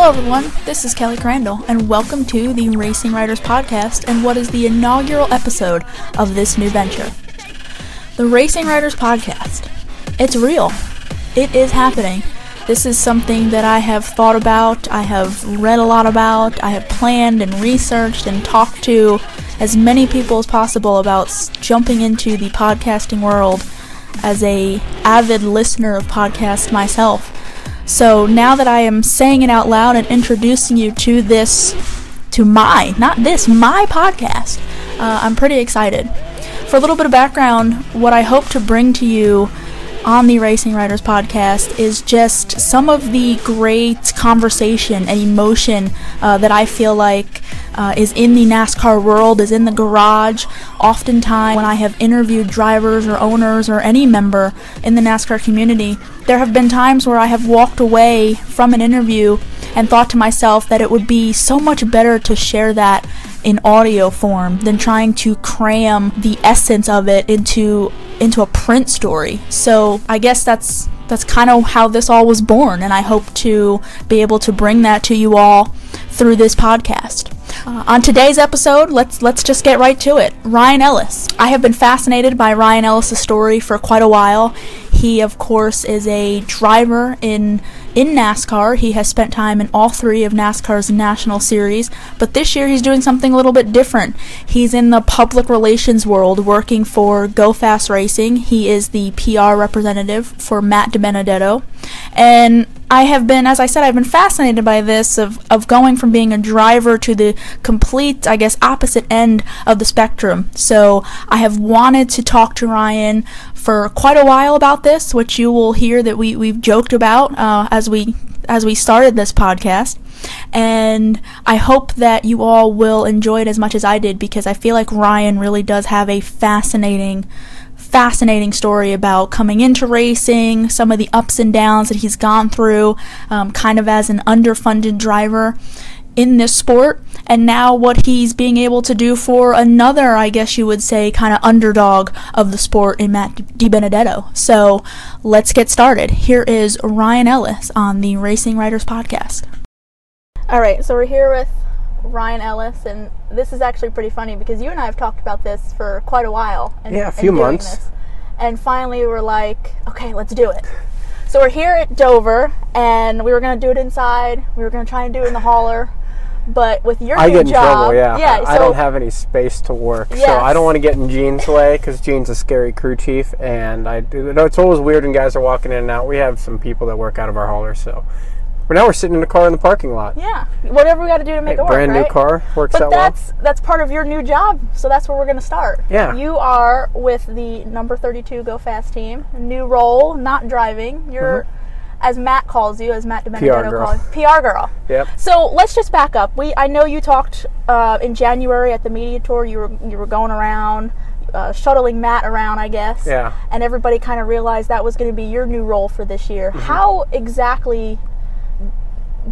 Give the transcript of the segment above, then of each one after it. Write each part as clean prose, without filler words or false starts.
Hello everyone, this is Kelly Crandall, and welcome to the Racing Writers Podcast and what is the inaugural episode of this new venture. The Racing Writers Podcast. It's real. It is happening. This is something that I have thought about, I have read a lot about, I have planned and researched and talked to as many people as possible about jumping into the podcasting world as a avid listener of podcasts myself. So now that I am saying it out loud and introducing you to my podcast, I'm pretty excited. For a little bit of background, what I hope to bring to you on the Racing Writers Podcast is just some of the great conversation and emotion that I feel like is in the NASCAR world, is in the garage. Oftentimes when I have interviewed drivers or owners or any member in the NASCAR community, there have been times where I have walked away from an interview and thought to myself that it would be so much better to share that in audio form than trying to cram the essence of it into a print story. So I guess that's kind of how this all was born, and I hope to be able to bring that to you all through this podcast. On today's episode, let's just get right to it. Ryan Ellis. I have been fascinated by Ryan Ellis' story for quite a while. He, of course, is a driver in NASCAR. He has spent time in all three of NASCAR's national series, but this year he's doing something a little bit different. He's in the public relations world working for Go Fast Racing. He is the PR representative for Matt DiBenedetto, and I've been fascinated by this of going from being a driver to the complete, I guess, opposite end of the spectrum. So I have wanted to talk to Ryan for quite a while about this, which you will hear that we've joked about as we started this podcast. And I hope that you all will enjoy it as much as I did, because I feel like Ryan really does have a fascinating story about coming into racing, some of the ups and downs that he's gone through, kind of as an underfunded driver in this sport, and now what he's being able to do for another, I guess you would say, kind of underdog of the sport in Matt DiBenedetto. So let's get started. Here is Ryan Ellis on the Racing Writers Podcast. Alright, so we're here with Ryan Ellis, and this is actually pretty funny because you and I have talked about this for quite a while. A few months. And finally we were like, okay, let's do it. So we're here at Dover, and we were going to do it inside. We were going to try and do it in the hauler. But with your new job... I get in trouble, yeah. I don't have any space to work. Yes. So I don't want to get in Gene's way, because Gene's a scary crew chief. And it's always weird when guys are walking in and out. We have some people that work out of our hauler, so... But now we're sitting in the car in the parking lot. Yeah. Whatever we got to do to make it work, brand new car. Works out well. But that's part of your new job, so that's where we're going to start. Yeah. You are with the number 32 Go Fast team. New role, not driving. You're, as Matt calls you, as Matt DiBenedetto calls you, PR girl. Yep. So let's just back up. I know you talked in January at the media tour. You were going around, shuttling Matt around, I guess. Yeah. And everybody kind of realized that was going to be your new role for this year. Mm-hmm. How exactly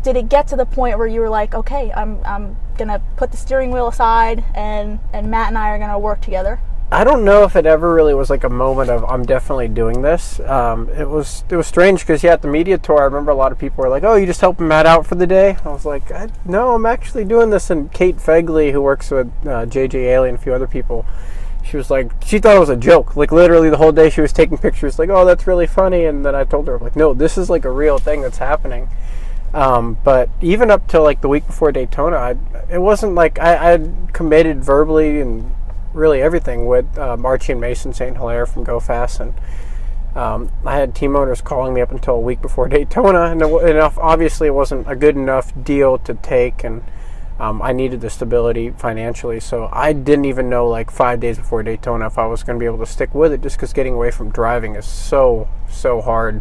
did it get to the point where you were like, okay, I'm gonna put the steering wheel aside and Matt and I are gonna work together? I don't know if it ever really was like a moment of I'm definitely doing this. It was strange because at the media tour, I remember a lot of people were like, oh, you just helping Matt out for the day? I was like, no, I'm actually doing this. And Kate Fegley, who works with JJ Ailey and a few other people, she was like, she thought it was a joke. Like literally the whole day she was taking pictures like, oh, that's really funny. And then I told her, like, no, this is like a real thing that's happening. But even up till like the week before Daytona, it wasn't like I had committed verbally and really everything with Archie and Mason St. Hilaire from Go Fast, and I had team owners calling me up until a week before Daytona, and obviously it wasn't a good enough deal to take, and I needed the stability financially, so I didn't even know like 5 days before Daytona if I was going to be able to stick with it, just because getting away from driving is so hard.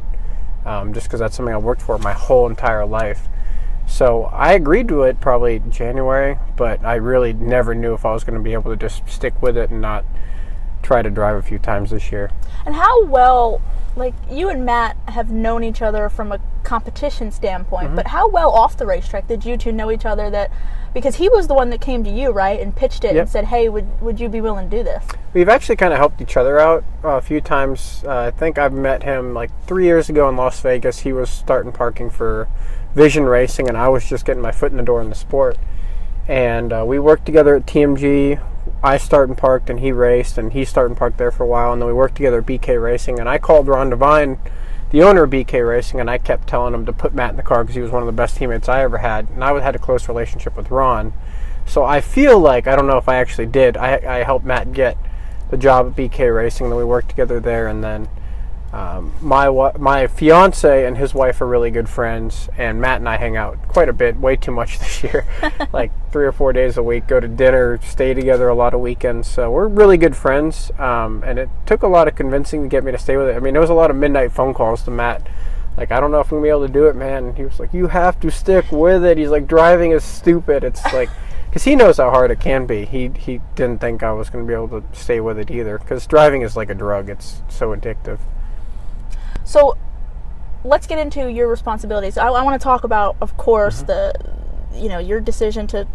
Just because that's something I worked for my whole entire life. So I agreed to it probably January, but I really never knew if I was going to be able to just stick with it and not try to drive a few times this year. And how well like, you and Matt have known each other from a competition standpoint, but how well off the racetrack did you two know each other? Because he was the one that came to you, right, and pitched it and said, hey, would you be willing to do this? We've actually kind of helped each other out a few times. I think I've met him like 3 years ago in Las Vegas. He was starting parking for Vision Racing, and I was just getting my foot in the door in the sport. And we worked together at TMG. I started and parked, and he raced, and he started and parked there for a while. And then we worked together at BK Racing, and I called Ron Devine, the owner of BK Racing, and I kept telling him to put Matt in the car because he was one of the best teammates I ever had. And I had a close relationship with Ron. So I feel like, I don't know if I actually did, I helped Matt get the job at BK Racing, and then we worked together there. And then my fiance and his wife are really good friends, and Matt and I hang out quite a bit, way too much this year, like 3 or 4 days a week, go to dinner, stay together a lot of weekends. So we're really good friends, and it took a lot of convincing to get me to stay with it. I mean, there was a lot of midnight phone calls to Matt, like, I don't know if I'm going to be able to do it, man. And he was like, you have to stick with it. He's like, driving is stupid. It's like, because he knows how hard it can be. He didn't think I was going to be able to stay with it either, because driving is like a drug. It's so addictive. So let's get into your responsibilities. I want to talk about, of course, your decision to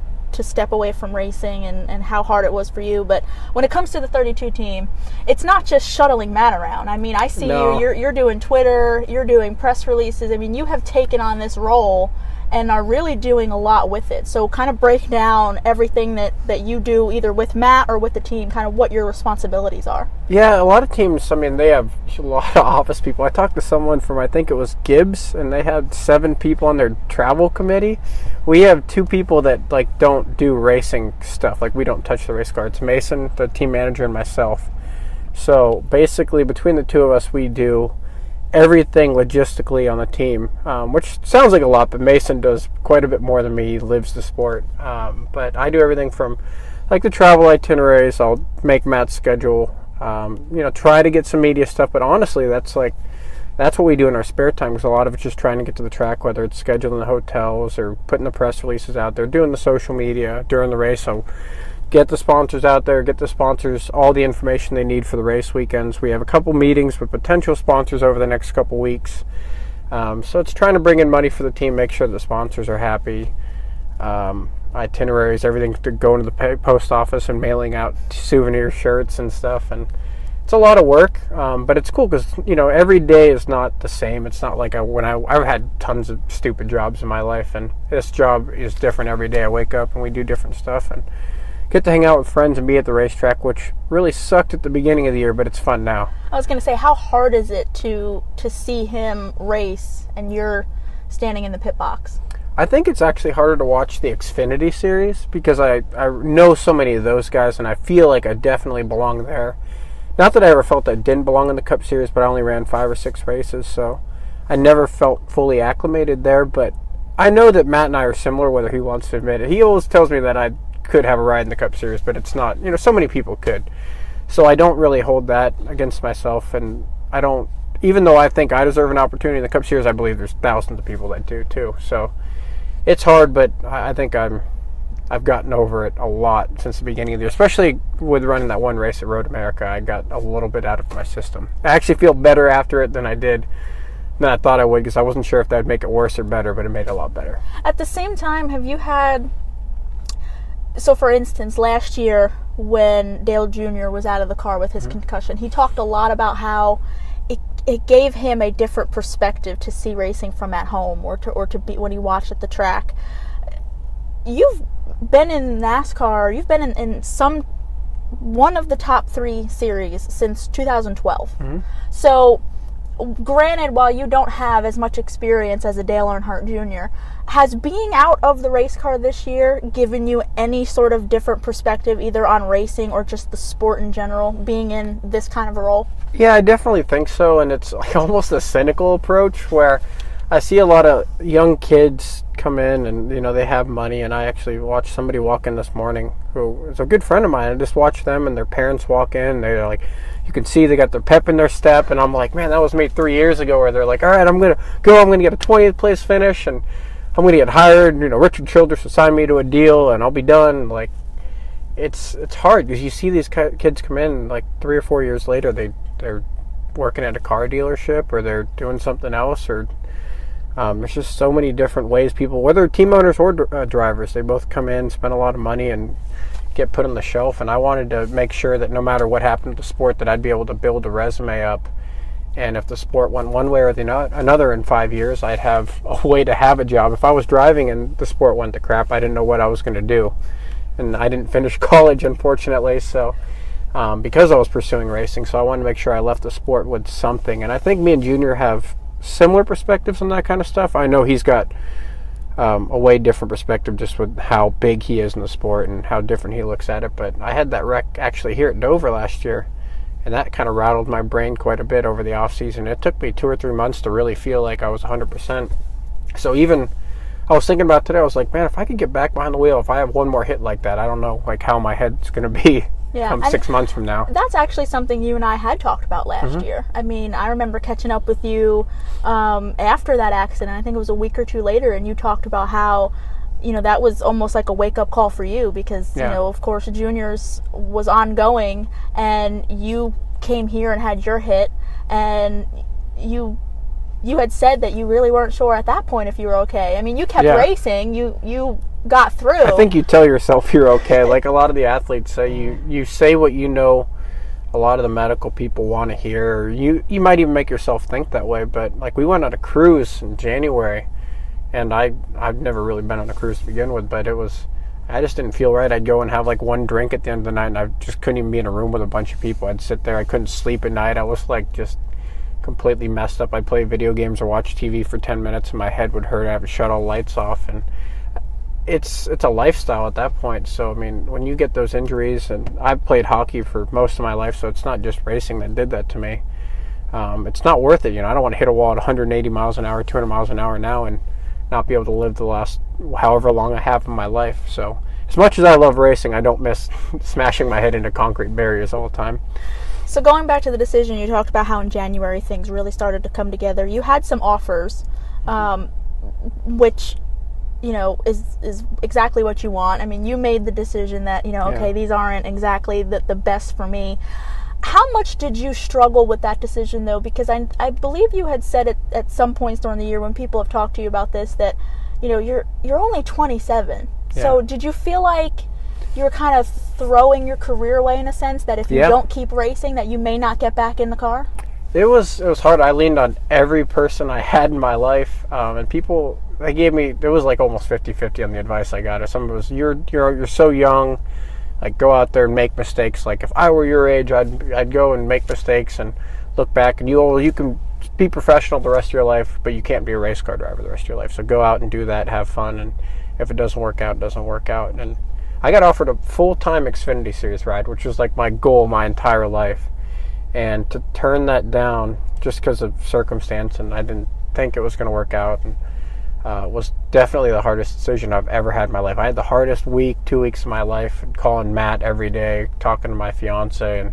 step away from racing and how hard it was for you. But when it comes to the 32 team, it's not just shuttling Matt around. I mean, I see you're doing Twitter, you're doing press releases. I mean, you have taken on this role and are really doing a lot with it. So kind of break down everything that you do either with Matt or with the team, kind of what your responsibilities are. Yeah, a lot of teams, I mean, they have a lot of office people. I talked to someone from, I think it was Gibbs, and they had 7 people on their travel committee. We have 2 people that, like, don't do racing stuff. Like, we don't touch the race car. It's Mason, the team manager, and myself. So basically, between the 2 of us, we do everything logistically on the team, which sounds like a lot, but Mason does quite a bit more than me. He lives the sport. But I do everything from, like, the travel itineraries. I'll make Matt's schedule, try to get some media stuff, but honestly, that's what we do in our spare time, because a lot of it's just trying to get to the track, whether it's scheduling the hotels or putting the press releases out there, doing the social media during the race. So get the sponsors out there, get the sponsors all the information they need for the race weekends. We have a couple meetings with potential sponsors over the next couple weeks. So it's trying to bring in money for the team, make sure the sponsors are happy. Itineraries, everything to go into the post office and mailing out souvenir shirts and stuff. And it's a lot of work, but it's cool because, every day is not the same. It's not like I've had tons of stupid jobs in my life, and this job is different every day. I wake up and we do different stuff and get to hang out with friends and be at the racetrack, which really sucked at the beginning of the year, but it's fun now. I was going to say, how hard is it to see him race and you're standing in the pit box? I think it's actually harder to watch the Xfinity series because I know so many of those guys, and I feel like I definitely belong there. Not that I ever felt I didn't belong in the Cup Series, but I only ran 5 or 6 races, so I never felt fully acclimated there. But I know that Matt and I are similar, whether he wants to admit it. He always tells me that I could have a ride in the Cup Series, but it's not. So many people could. So I don't really hold that against myself, and I don't, even though I think I deserve an opportunity in the Cup Series, I believe there's thousands of people that do too. So it's hard, but I think I've gotten over it a lot since the beginning of the year, especially with running that one race at Road America. I got a little bit out of my system. I actually feel better after it than I thought I would, because I wasn't sure if that would make it worse or better, but it made it a lot better. At the same time, have you had... So, for instance, last year when Dale Jr. was out of the car with his concussion, he talked a lot about how it gave him a different perspective to see racing from at home or to be when he watched at the track. You've been in NASCAR, you've been in one of the top 3 series since 2012. So, granted, while you don't have as much experience as a Dale Earnhardt Jr., has being out of the race car this year given you any sort of different perspective, either on racing or just the sport in general, being in this kind of a role? Yeah, I definitely think so, and it's like almost a cynical approach where I see a lot of young kids come in and, they have money, and I actually watched somebody walk in this morning who is a good friend of mine. I just watched them and their parents walk in. They're like, you can see they got their pep in their step, and I'm like, man, that was me 3 years ago, where they're like, all right, I'm going to get a 20th place finish, and I'm going to get hired. Richard Childress will sign me to a deal, and I'll be done. Like, it's hard because you see these kids come in, like 3 or 4 years later, they're working at a car dealership, or they're doing something else, or there's just so many different ways people, whether team owners or drivers, they both come in, spend a lot of money, and get put on the shelf. And I wanted to make sure that no matter what happened to the sport, that I'd be able to build a resume up. And if the sport went one way or another in 5 years, I'd have a way to have a job. If I was driving and the sport went to crap, I didn't know what I was going to do. And I didn't finish college, unfortunately, so because I was pursuing racing. So I wanted to make sure I left the sport with something. And I think me and Junior have similar perspectives on that kind of stuff. I know he's got a way different perspective just with how big he is in the sport and how different he looks at it. But I had that wreck actually here at Dover last year. And that kind of rattled my brain quite a bit over the off season. It took me 2 or 3 months to really feel like I was 100%. So even I was thinking about today, I was like, man, if I could get back behind the wheel, if I have one more hit like that, I don't know like how my head's going to be come 6 months from now. That's actually something you and I had talked about last year. I mean, I remember catching up with you after that accident. I think it was a week or two later, and you talked about how, you know, that was almost like a wake-up call for you because, you know, of course, Junior's was ongoing, and you came here and had your hit, and you had said that you really weren't sure at that point if you were okay. I mean, you kept racing. You got through. I think you tell yourself you're okay. Like a lot of the athletes say, you say what you know a lot of the medical people want to hear. Or you might even make yourself think that way. But like we went on a cruise in January, and I've never really been on a cruise to begin with, but I just didn't feel right. I'd go and have like one drink at the end of the night, and I just couldn't even be in a room with a bunch of people. I'd sit there. I couldn't sleep at night. I was like just completely messed up. I'd play video games or watch TV for 10 minutes, and my head would hurt. I have to shut all lights off, and it's a lifestyle at that point. So, I mean, when you get those injuries, and I've played hockey for most of my life, so it's not just racing that did that to me. It's not worth it. You know, I don't want to hit a wall at 180 miles an hour, 200 miles an hour now, and not be able to live the last however long I have in my life. So as much as I love racing, I don't miss smashing my head into concrete barriers all the time. So going back to the decision, you talked about how in January things really started to come together. You had some offers, which, you know, is exactly what you want. I mean, you made the decision that, you know, okay, these aren't exactly the best for me. How much did you struggle with that decision, though? Because I believe you had said it at some points during the year when people have talked to you about this that, you know, you're only 27. Yeah. So did you feel like you were kind of throwing your career away in a sense, that if you don't keep racing, that you may not get back in the car? It was hard. I leaned on every person I had in my life, and people, they gave me, it was like almost 50-50 on the advice I got. Or some of it was, you're so young. Like, go out there and make mistakes. Like, if I were your age, I'd go and make mistakes and look back. And you can be professional the rest of your life, but you can't be a race car driver the rest of your life. So go out and do that, have fun. And if it doesn't work out, it doesn't work out. And I got offered a full-time Xfinity Series ride, which was like my goal my entire life. And to turn that down just because of circumstance, and I didn't think it was going to work out, and was definitely the hardest decision I've ever had in my life. I had the hardest 2 weeks of my life, calling Matt every day, talking to my fiance, and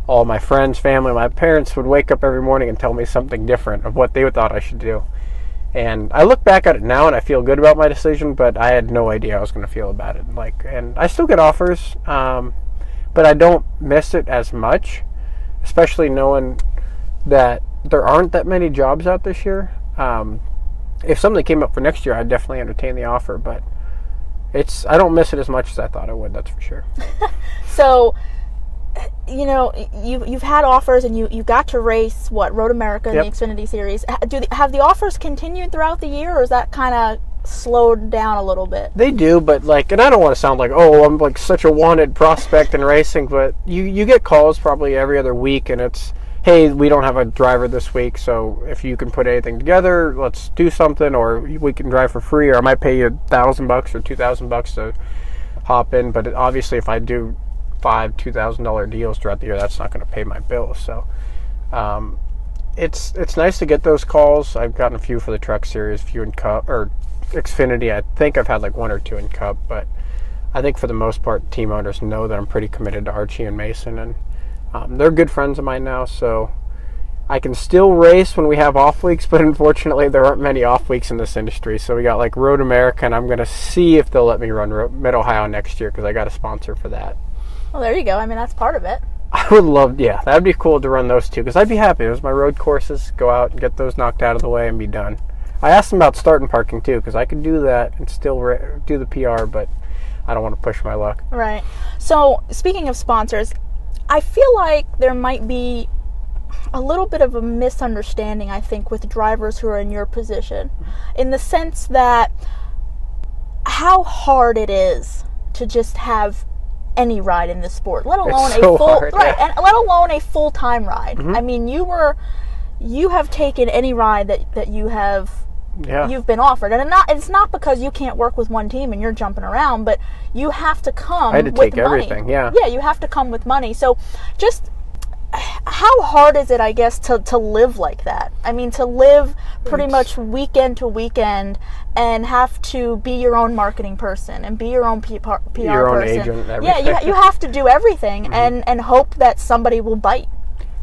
all my friends, family. My parents would wake up every morning and tell me something different of what they thought I should do. And I look back at it now and I feel good about my decision, but I had no idea how I was going to feel about it. And I still get offers, but I don't miss it as much, especially knowing that there aren't that many jobs out this year. If something came up for next year, I'd definitely entertain the offer, but I don't miss it as much as I thought I would, that's for sure. So, you know, you've had offers, and you got to race, Road America in the Xfinity Series. Have the offers continued throughout the year, or is that kind of slowed down a little bit? They do, but and I don't want to sound like, oh, I'm like such a wanted prospect in racing, but you get calls probably every other week, and it's, hey, we don't have a driver this week, so if you can put anything together, let's do something, or we can drive for free, or I might pay you $1,000 or $2,000 to hop in. But obviously, if I do $5,000, $2,000 deals throughout the year, that's not going to pay my bills. So it's nice to get those calls. I've gotten a few for the Truck Series, a few in Cup or Xfinity. I think I've had like 1 or 2 in Cup, but I think for the most part, team owners know that I'm pretty committed to Archie and Mason, and they're good friends of mine now, so I can still race when we have off weeks, but unfortunately there aren't many off weeks in this industry. So we got like Road America, and I'm going to see if they'll let me run Mid-Ohio next year because I got a sponsor for that. Well, there you go. I mean, that's part of it. I would love, yeah, that'd be cool to run those two, because I'd be happy. It was my road courses, go out and get those knocked out of the way and be done. I asked them about starting parking too, because I could do that and still do the PR, but I don't want to push my luck. Right. So, speaking of sponsors, I feel like there might be a little bit of a misunderstanding, I think, with drivers who are in your position, in the sense that how hard it is to just have any ride in this sport, let alone it's so a full hard, right, yeah. and let alone a full-time ride. Mm-hmm. I mean, you have taken any ride that you have you've been offered, and it's not because you can't work with one team and you're jumping around, but you have to come. I had to with take money. everything. Yeah, you have to come with money. So, just how hard is it, I guess, to live like that? I mean, to live pretty much weekend to weekend and have to be your own marketing person and be your own PR your own person. agent. Everything. Yeah, you have to do everything and hope that somebody will bite.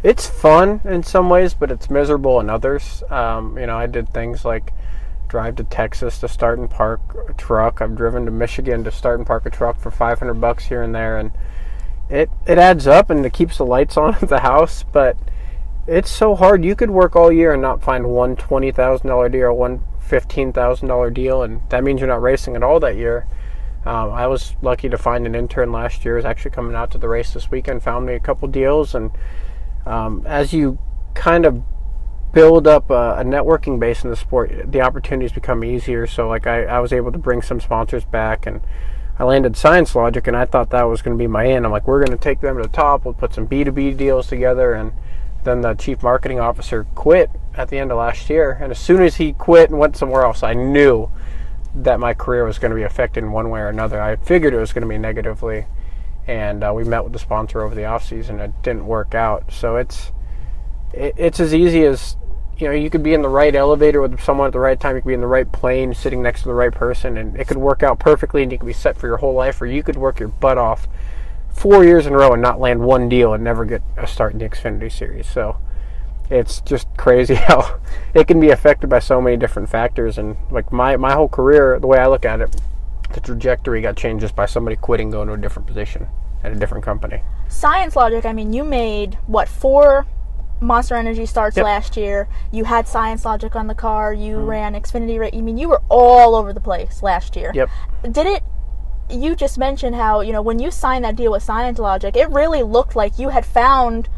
It's fun in some ways, but it's miserable in others. I did things like drive to Texas to start and park a truck. I've driven to Michigan to start and park a truck for $500 here and there, and it adds up, and it keeps the lights on at the house, but it's so hard. You could work all year and not find one $20,000 deal or one $15,000 deal, and that means you're not racing at all that year. I was lucky to find an intern last year who's actually coming out to the race this weekend, found me a couple deals, and as you kind of build up a networking base in the sport, the opportunities become easier. So like I was able to bring some sponsors back, and I landed Science Logic, and I thought that was going to be my end. I'm like, we're going to take them to the top. We'll put some B2B deals together. And then the chief marketing officer quit at the end of last year. And as soon as he quit and went somewhere else, I knew that my career was going to be affected in one way or another. I figured it was going to be negatively. And we met with the sponsor over the offseason, and it didn't work out. So it's as easy as, you could be in the right elevator with someone at the right time. You could be in the right plane sitting next to the right person, and it could work out perfectly, and you could be set for your whole life. Or you could work your butt off 4 years in a row and not land one deal and never get a start in the Xfinity Series. So it's just crazy how it can be affected by so many different factors. And like my whole career, the way I look at it, the trajectory got changed just by somebody quitting, going to a different position at a different company. Science Logic, I mean, you made, 4 Monster Energy starts last year. You had Science Logic on the car. You ran Xfinity. I mean, you were all over the place last year. Yep. You just mentioned how, when you signed that deal with Science Logic, it really looked like you had found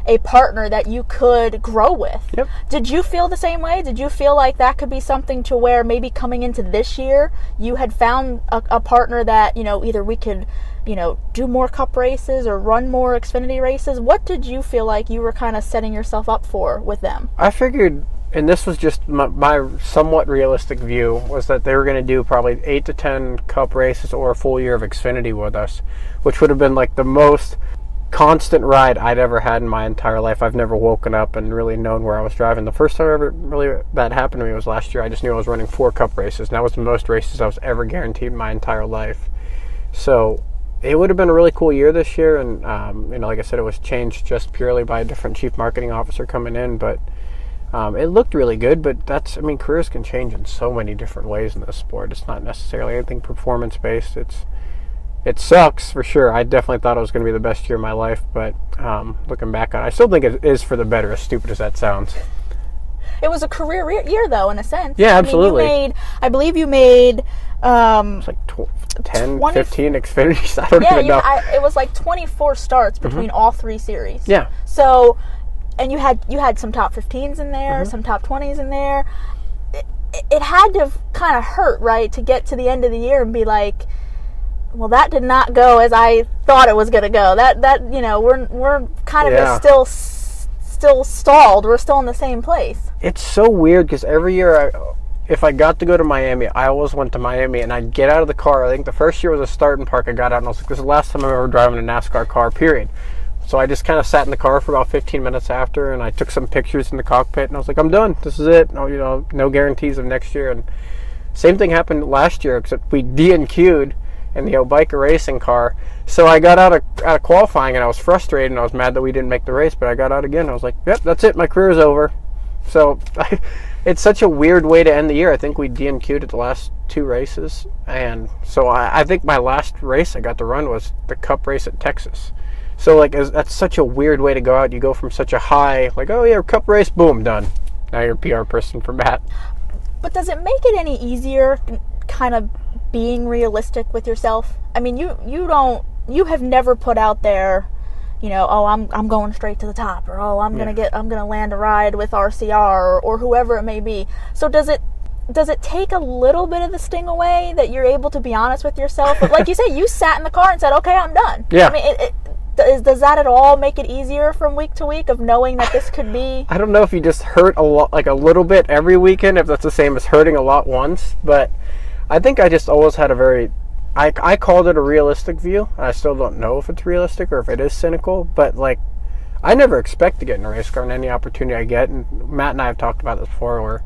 a partner that you could grow with. Yep. Did you feel the same way? Did you feel like that could be something to where maybe coming into this year, you had found a partner that, either we could, do more Cup races or run more Xfinity races? What did you feel like you were kind of setting yourself up for with them? I figured, and this was just my somewhat realistic view, was that they were going to do probably 8 to 10 Cup races or a full year of Xfinity with us, which would have been like the most constant ride I'd ever had in my entire life. I've never woken up and really known where I was driving. The first time ever really that happened to me was last year. I just knew I was running 4 Cup races, and that was the most races I was ever guaranteed in my entire life. So it would have been a really cool year this year, and like I said, it was changed just purely by a different chief marketing officer coming in, but it looked really good. But careers can change in so many different ways in this sport. It's not necessarily anything performance-based. It sucks, for sure. I definitely thought it was going to be the best year of my life, but looking back on it, I still think it is for the better, as stupid as that sounds. It was a career year, though, in a sense. Yeah, absolutely. I believe you made... it's like 10, 15 Xfinities. I don't even know. It was like 24 starts between all 3 series. Yeah. So, and you had some top 15s in there, some top 20s in there. It had to kind of hurt, right, to get to the end of the year and be like, well, that did not go as I thought it was going to go. We're kind of still stalled. We're still in the same place. It's so weird because every year if I got to go to Miami, I always went to Miami, and I'd get out of the car. I think the first year was a start and park. I got out, and I was like, this is the last time I'm ever driving a NASCAR car, period. So I just kind of sat in the car for about 15 minutes after, and I took some pictures in the cockpit, and I was like, I'm done. This is it. No guarantees of next year. And same thing happened last year, except we DNQ'd in the Obica racing car. So I got out of qualifying, and I was frustrated, and I was mad that we didn't make the race, but I got out again. I was like, yep, that's it. My career's over. So it's such a weird way to end the year. I think we DNQ'd at the last 2 races. And so I think my last race I got to run was the Cup race at Texas. So, like, that's such a weird way to go out. You go from such a high, like, oh, yeah, cup race, boom, done. Now you're a PR person for Matt. But does it make it any easier kind of being realistic with yourself? I mean, you have never put out there, you know, oh, I'm going straight to the top, or oh, I'm gonna land a ride with RCR or whoever it may be. So does it take a little bit of the sting away that you're able to be honest with yourself? But like you say, you sat in the car and said, okay, I'm done. Yeah. I mean, does that at all make it easier from week to week of knowing that this could be? I don't know if you just hurt a lot, like a little bit every weekend, if that's the same as hurting a lot once, but I think I just always had a very, I called it a realistic view. I still don't know if it's realistic or if it is cynical, but like, I never expect to get in a race car in any opportunity I get, and Matt and I have talked about this before, where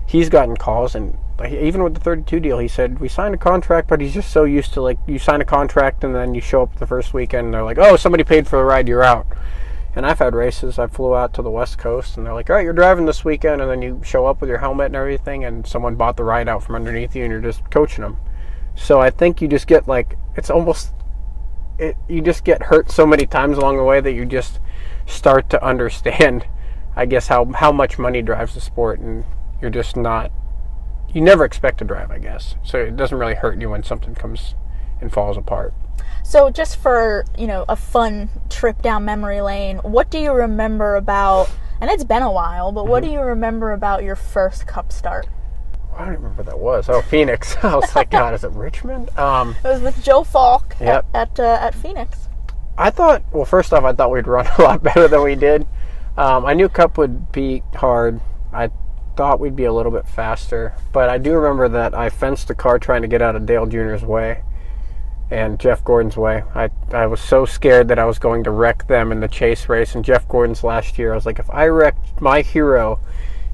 he's gotten calls, and even with the 32 deal, he said, we signed a contract, but he's just so used to, like, you sign a contract and then you show up the first weekend and they're like, oh, somebody paid for the ride, you're out. And I've had races, I flew out to the West Coast and they're like, all right, you're driving this weekend, and then you show up with your helmet and everything, and someone bought the ride out from underneath you and you're just coaching them. So I think you just get, like, it's almost, you just get hurt so many times along the way that you just start to understand, I guess, how much money drives the sport, and you're just not, you never expect to drive, I guess. So it doesn't really hurt you when something comes and falls apart. So just for, you know, a fun trip down memory lane, what do you remember about, and it's been a while, but what do you remember about your first Cup start? I don't remember what that was. Oh, Phoenix. I was like, God, is it Richmond? It was with Joe Falk at Phoenix. I thought, well, first off, I thought we'd run a lot better than we did. I knew Cup would be hard. I thought we'd be a little bit faster, but I do remember that I fenced the car trying to get out of Dale Jr.'s way and Jeff Gordon's way. I was so scared that I was going to wreck them in the chase race, and Jeff Gordon's last year, I was like, if I wrecked my hero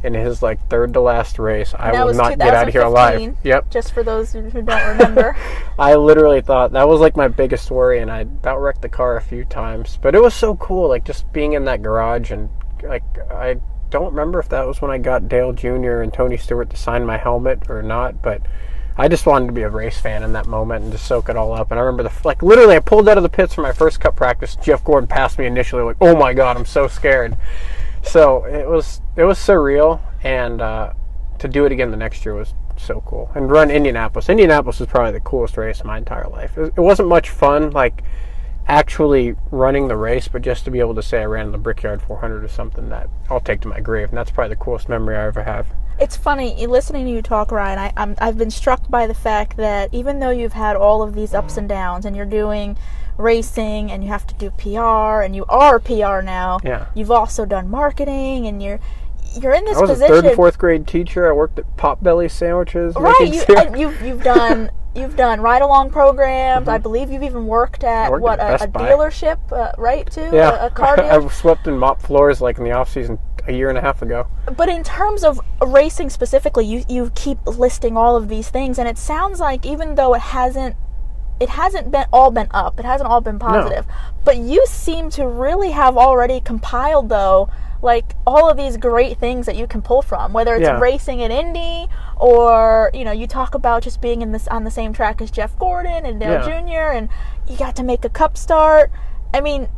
in his, like, third to last race, I will not get out of here alive. Yep. Just for those who don't remember. I literally thought that was, like, my biggest worry, and I about wrecked the car a few times, but it was so cool, like, just being in that garage, and, like, I don't remember if that was when I got Dale Jr. and Tony Stewart to sign my helmet or not, but I just wanted to be a race fan in that moment and just soak it all up. And I remember, literally, I pulled out of the pits for my first Cup practice. Jeff Gordon passed me initially, like, oh my God, I'm so scared. So it was surreal, and to do it again the next year was so cool. And run Indianapolis. Indianapolis was probably the coolest race of my entire life. It wasn't much fun, like, actually running the race, but just to be able to say I ran the Brickyard 400 or something, that I'll take to my grave, and that's probably the coolest memory I ever have. It's funny, listening to you talk, Ryan, I've been struck by the fact that even though you've had all of these ups and downs, and you're doing racing, and you have to do PR, and you are PR now, you've also done marketing, and you're in this position. I was a 3rd and 4th grade teacher. I worked at Potbelly Sandwiches. Right, you've done ride-along programs. I believe you've even worked at, a dealership, right, too? Yeah. A car dealership? I've swept and mopped floors, like, in the off-season a year and a half ago. But in terms of racing specifically, you keep listing all of these things, and it sounds like even though it hasn't all been up, it hasn't all been positive, but you seem to really have already compiled, though, like, all of these great things that you can pull from, whether it's racing at Indy, or, you know, you talk about just being on the same track as Jeff Gordon and Dale Jr., and you got to make a Cup start. I mean,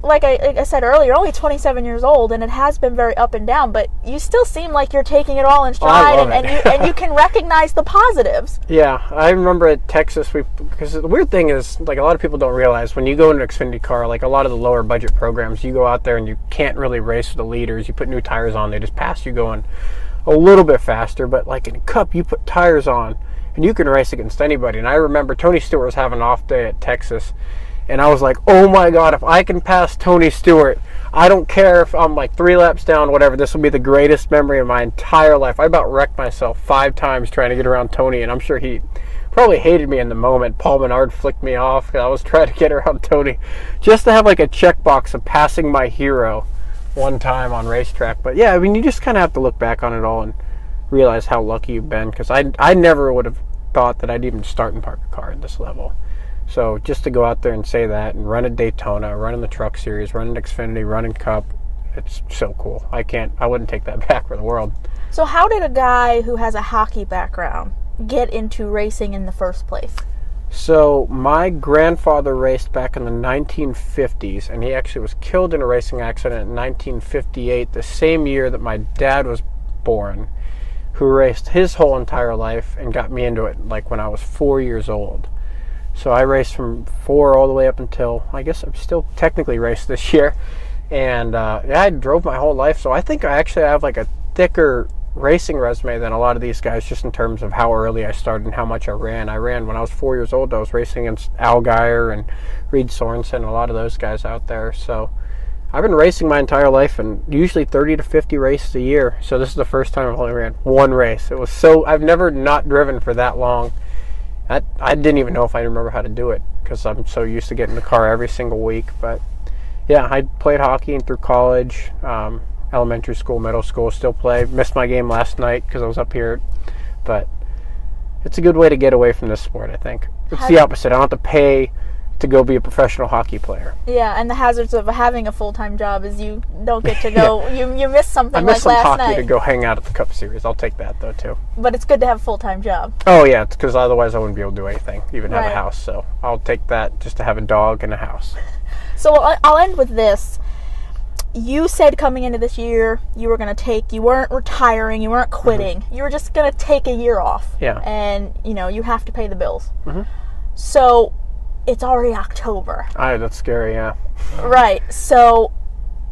like I said earlier, you're only 27 years old, and it has been very up and down, but you still seem like you're taking it all in stride, and you can recognize the positives. Yeah, I remember at Texas, because the weird thing is, like, a lot of people don't realize, when you go into an Xfinity car, like a lot of the lower budget programs, you go out there and you can't really race with the leaders. You put new tires on, they just pass you going a little bit faster, but like in Cup, you put tires on, and you can race against anybody. And I remember Tony Stewart was having an off day at Texas, and I was like, oh my God, if I can pass Tony Stewart, I don't care if I'm like 3 laps down, whatever, this will be the greatest memory of my entire life. I about wrecked myself 5 times trying to get around Tony, and I'm sure he probably hated me in the moment. Paul Menard flicked me off because I was trying to get around Tony, just to have like a checkbox of passing my hero one time on racetrack. But yeah, I mean, you just kind of have to look back on it all and realize how lucky you've been, because I never would have thought that I'd even start and park a car at this level. So just to go out there and say that, and run at Daytona, run in the Truck Series, run in Xfinity, run in Cup, it's so cool. I wouldn't take that back for the world. So how did a guy who has a hockey background get into racing in the first place? So my grandfather raced back in the 1950s, and he actually was killed in a racing accident in 1958, the same year that my dad was born, who raced his whole entire life and got me into it like when I was 4 years old. So I raced from 4 all the way up until, I guess I'm still technically raced this year. And yeah, I drove my whole life, so I think I actually have like a thicker racing resume than a lot of these guys, just in terms of how early I started and how much I ran. I ran when I was 4 years old. I was racing against Al Geyer and Reed Sorensen, a lot of those guys out there. So I've been racing my entire life, and usually 30 to 50 races a year. So this is the first time I've only ran one race. It was so, I've never not driven for that long. I didn't even know if I remember how to do it, because I'm so used to getting in the car every single week. But yeah, I played hockey and through college, elementary school, middle school, still play. Missed my game last night because I was up here. But it's a good way to get away from this sport, I think. It's the opposite. I don't have to pay to go be a professional hockey player. Yeah, and the hazards of having a full-time job is you don't get to go. You miss something like last night. I missed some hockey to go hang out at the Cup Series. I'll take that, though, too. But it's good to have a full-time job. Oh, yeah, because otherwise I wouldn't be able to do anything, even have a house. So I'll take that just to have a dog and a house. So I'll end with this. You said coming into this year you weren't retiring, you weren't quitting. You were just going to take a year off. Yeah. And, you have to pay the bills. Mm-hmm. So it's already October. That's scary, yeah. Right. So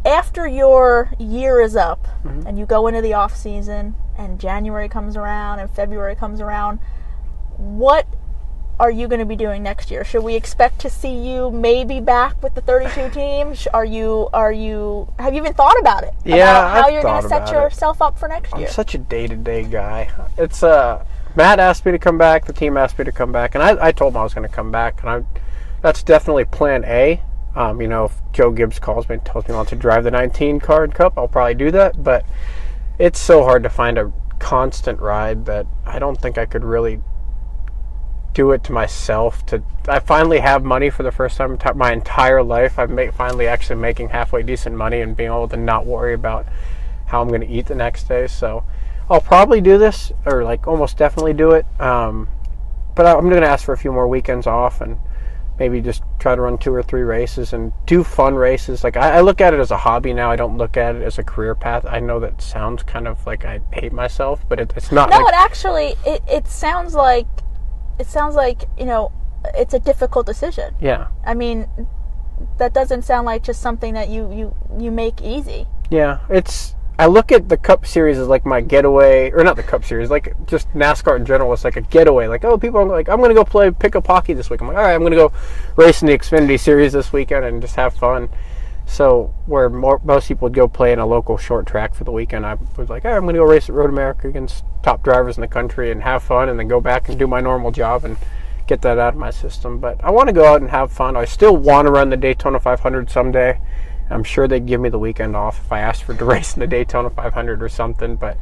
after your year is up and you go into the off season and January comes around and February comes around, what are you going to be doing next year? Should we expect to see you maybe back with the 32 teams? Have you even thought about it? Yeah, about how you're going to set yourself up for next year? I'm such a day-to-day guy. It's Matt asked me to come back, the team asked me to come back, and I told him I was going to come back, and that's definitely plan A. If Joe Gibbs calls me and tells me he wants to drive the 19 Card Cup, I'll probably do that, but it's so hard to find a constant ride that I don't think I could really do it to myself. I finally have money for the first time in my entire life. I'm finally actually making halfway decent money and being able to not worry about how I'm going to eat the next day. So I'll probably do this, or like almost definitely do it. But I'm going to ask for a few more weekends off and maybe just try to run 2 or 3 races and do fun races. Like I look at it as a hobby now. I don't look at it as a career path. I know that sounds kind of like I hate myself, but it's not. No, it sounds like it's a difficult decision. Yeah. I mean, that doesn't sound like just something that you make easy. Yeah, I look at the Cup Series as like my getaway, or not the Cup Series, like just NASCAR in general. It's like a getaway. Like, oh, people are like, I'm going to go play pickup hockey this week. I'm like, all right, I'm going to go race in the Xfinity Series this weekend and just have fun. So where most people would go play in a local short track for the weekend, I was like, all right, I'm going to go race at Road America against top drivers in the country and have fun, and then go back and do my normal job and get that out of my system. But I want to go out and have fun. I still want to run the Daytona 500 someday. I'm sure they'd give me the weekend off if I asked for to race in the Daytona 500 or something. But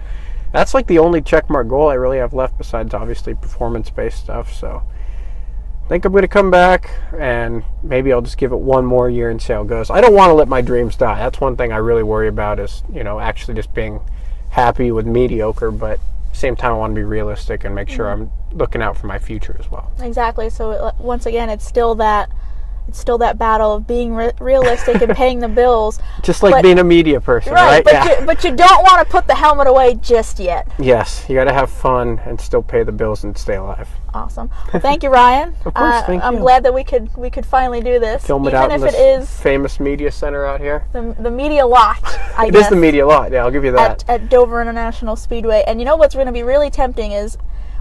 that's like the only checkmark goal I really have left, besides obviously performance-based stuff. So I think I'm going to come back, and maybe I'll just give it one more year and see how it goes. I don't want to let my dreams die. That's one thing I really worry about, is actually just being happy with mediocre, but at the same time I want to be realistic and make sure I'm looking out for my future as well. Exactly. So once again, it's still that battle of being realistic and paying the bills. Just like being a media person, right? But you don't want to put the helmet away just yet. Yes, you got to have fun and still pay the bills and stay alive. Awesome. Well, thank you, Ryan. Of course, thank you. I'm glad that we could finally do this. Film it out in this famous media center out here. The media lot, I guess. It is the media lot, yeah, I'll give you that. At Dover International Speedway. And you know what's going to be really tempting is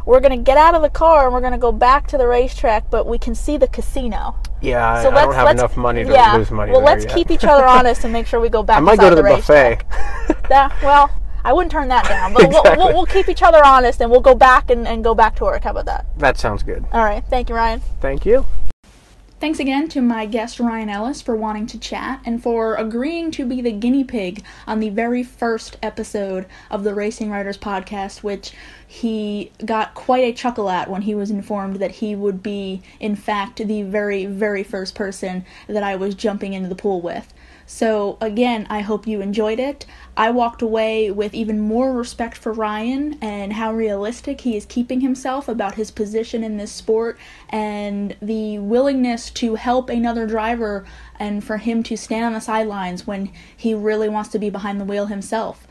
we're going to get out of the car and we're going to go back to the racetrack, but we can see the casino. Yeah, so I don't have enough money to lose money. Well, let's keep each other honest and make sure we go back. I might go to the buffet. Well, I wouldn't turn that down, but exactly. we'll keep each other honest, and we'll go back and go back to work. How about that? That sounds good. All right. Thank you, Ryan. Thank you. Thanks again to my guest Ryan Ellis for wanting to chat and for agreeing to be the guinea pig on the very first episode of the Racing Writers podcast, which he got quite a chuckle at when he was informed that he would be, in fact, the very, very first person that I was jumping into the pool with. So again, I hope you enjoyed it. I walked away with even more respect for Ryan and how realistic he is keeping himself about his position in this sport and the willingness to help another driver and for him to stand on the sidelines when he really wants to be behind the wheel himself.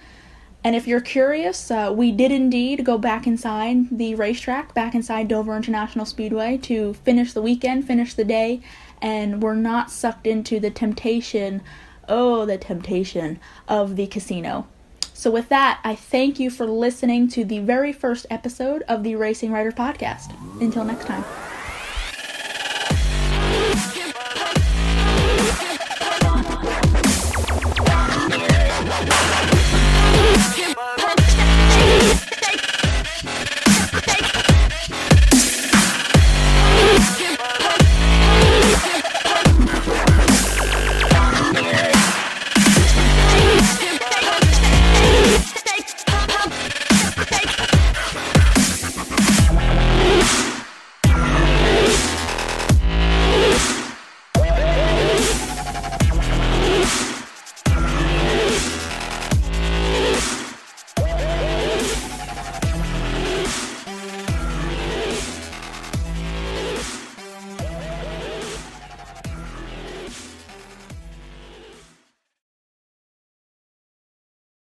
And if you're curious, we did indeed go back inside the racetrack, back inside Dover International Speedway to finish the weekend, finish the day, and we're not sucked into the temptation of the casino. So with that, I thank you for listening to the very first episode of the Racing Writers Podcast. Until next time.